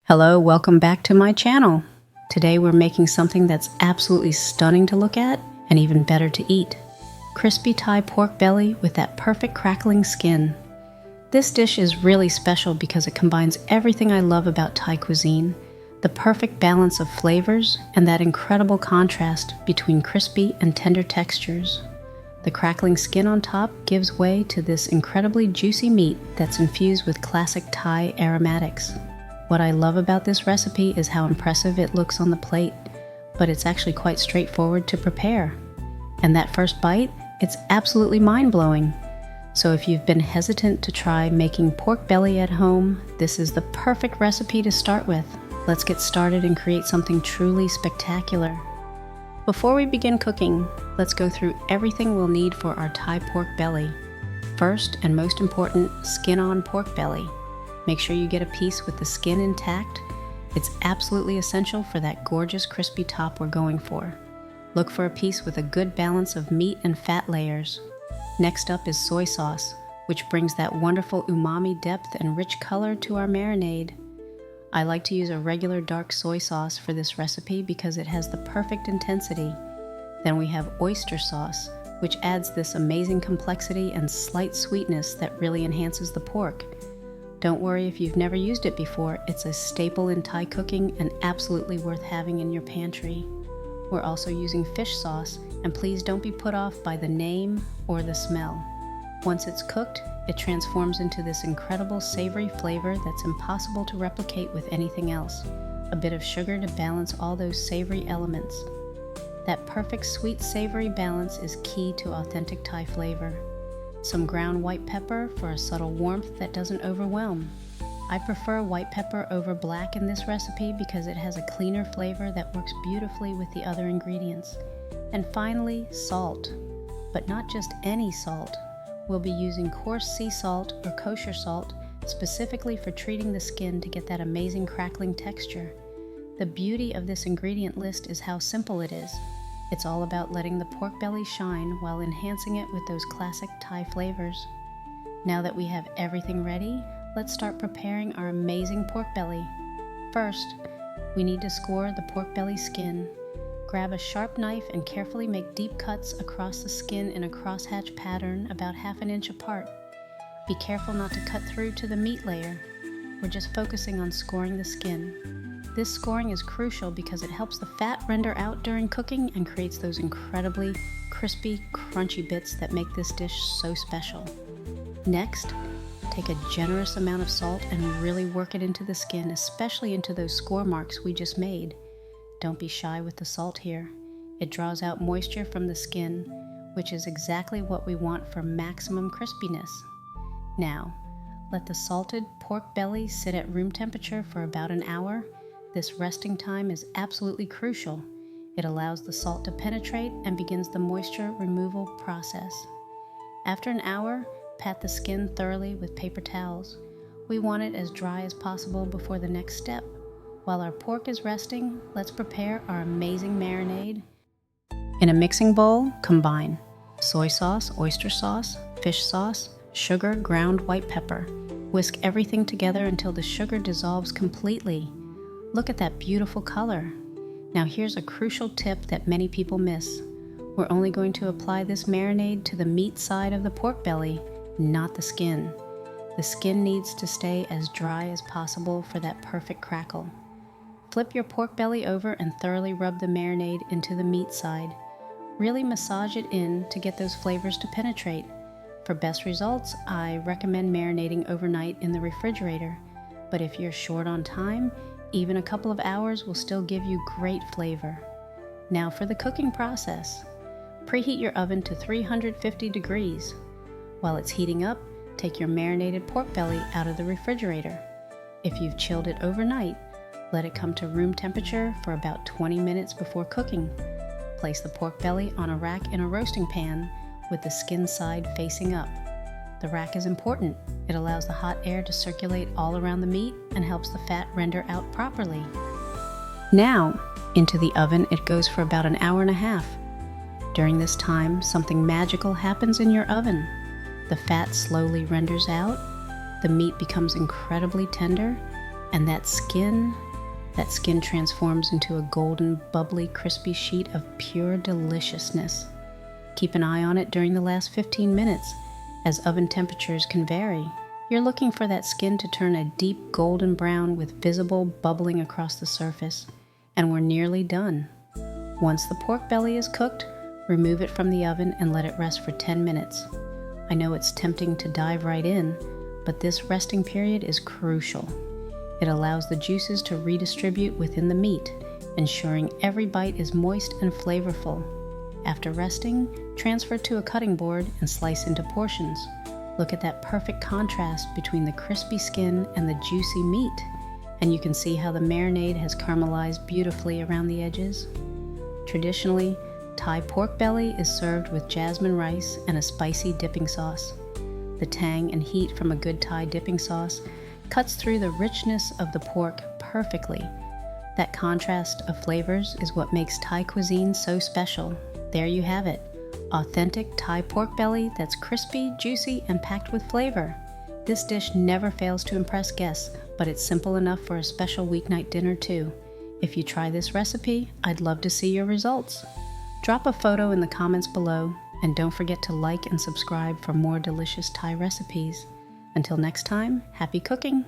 Hello, welcome back to my channel. Today we're making something that's absolutely stunning to look at and even better to eat. Crispy Thai pork belly with that perfect crackling skin. This dish is really special because it combines everything I love about Thai cuisine, the perfect balance of flavors, and that incredible contrast between crispy and tender textures. The crackling skin on top gives way to this incredibly juicy meat that's infused with classic Thai aromatics. What I love about this recipe is how impressive it looks on the plate, but it's actually quite straightforward to prepare. And that first bite, it's absolutely mind-blowing. So if you've been hesitant to try making pork belly at home, this is the perfect recipe to start with. Let's get started and create something truly spectacular. Before we begin cooking, let's go through everything we'll need for our Thai pork belly. First and most important, skin-on pork belly. Make sure you get a piece with the skin intact. It's absolutely essential for that gorgeous crispy top we're going for. Look for a piece with a good balance of meat and fat layers. Next up is soy sauce, which brings that wonderful umami depth and rich color to our marinade. I like to use a regular dark soy sauce for this recipe because it has the perfect intensity. Then we have oyster sauce, which adds this amazing complexity and slight sweetness that really enhances the pork. Don't worry if you've never used it before, it's a staple in Thai cooking and absolutely worth having in your pantry. We're also using fish sauce, and please don't be put off by the name or the smell. Once it's cooked, it transforms into this incredible savory flavor that's impossible to replicate with anything else. A bit of sugar to balance all those savory elements. That perfect sweet savory balance is key to authentic Thai flavor. Some ground white pepper for a subtle warmth that doesn't overwhelm. I prefer white pepper over black in this recipe because it has a cleaner flavor that works beautifully with the other ingredients. And finally, salt. But not just any salt. We'll be using coarse sea salt or kosher salt specifically for treating the skin to get that amazing crackling texture. The beauty of this ingredient list is how simple it is. It's all about letting the pork belly shine while enhancing it with those classic Thai flavors. Now that we have everything ready, let's start preparing our amazing pork belly. First, we need to score the pork belly skin. Grab a sharp knife and carefully make deep cuts across the skin in a crosshatch pattern about ½ inch apart. Be careful not to cut through to the meat layer. We're just focusing on scoring the skin. This scoring is crucial because it helps the fat render out during cooking and creates those incredibly crispy, crunchy bits that make this dish so special. Next, take a generous amount of salt and really work it into the skin, especially into those score marks we just made. Don't be shy with the salt here. It draws out moisture from the skin, which is exactly what we want for maximum crispiness. Now, let the salted pork belly sit at room temperature for about an hour. This resting time is absolutely crucial. It allows the salt to penetrate and begins the moisture removal process. After an hour, pat the skin thoroughly with paper towels. We want it as dry as possible before the next step. While our pork is resting, let's prepare our amazing marinade. In a mixing bowl, combine soy sauce, oyster sauce, fish sauce, sugar, ground white pepper. Whisk everything together until the sugar dissolves completely. Look at that beautiful color. Now here's a crucial tip that many people miss. We're only going to apply this marinade to the meat side of the pork belly, not the skin. The skin needs to stay as dry as possible for that perfect crackle. Flip your pork belly over and thoroughly rub the marinade into the meat side. Really massage it in to get those flavors to penetrate. For best results, I recommend marinating overnight in the refrigerator. But if you're short on time, even a couple of hours will still give you great flavor. Now for the cooking process. Preheat your oven to 350 degrees. While it's heating up, take your marinated pork belly out of the refrigerator. If you've chilled it overnight, let it come to room temperature for about 20 minutes before cooking. Place the pork belly on a rack in a roasting pan with the skin side facing up. The rack is important. It allows the hot air to circulate all around the meat and helps the fat render out properly. Now, into the oven it goes for about an hour and a half. During this time, something magical happens in your oven. The fat slowly renders out, the meat becomes incredibly tender, And that skin transforms into a golden, bubbly, crispy sheet of pure deliciousness. Keep an eye on it during the last 15 minutes, as oven temperatures can vary. You're looking for that skin to turn a deep golden brown with visible bubbling across the surface, and we're nearly done. Once the pork belly is cooked, remove it from the oven and let it rest for 10 minutes. I know it's tempting to dive right in, but this resting period is crucial. It allows the juices to redistribute within the meat, ensuring every bite is moist and flavorful. After resting, transfer to a cutting board and slice into portions. Look at that perfect contrast between the crispy skin and the juicy meat, and you can see how the marinade has caramelized beautifully around the edges. Traditionally, Thai pork belly is served with jasmine rice and a spicy dipping sauce. The tang and heat from a good Thai dipping sauce cuts through the richness of the pork perfectly. That contrast of flavors is what makes Thai cuisine so special. There you have it, authentic Thai pork belly that's crispy, juicy, and packed with flavor. This dish never fails to impress guests, but it's simple enough for a special weeknight dinner too. If you try this recipe, I'd love to see your results. Drop a photo in the comments below, and don't forget to like and subscribe for more delicious Thai recipes. Until next time, happy cooking!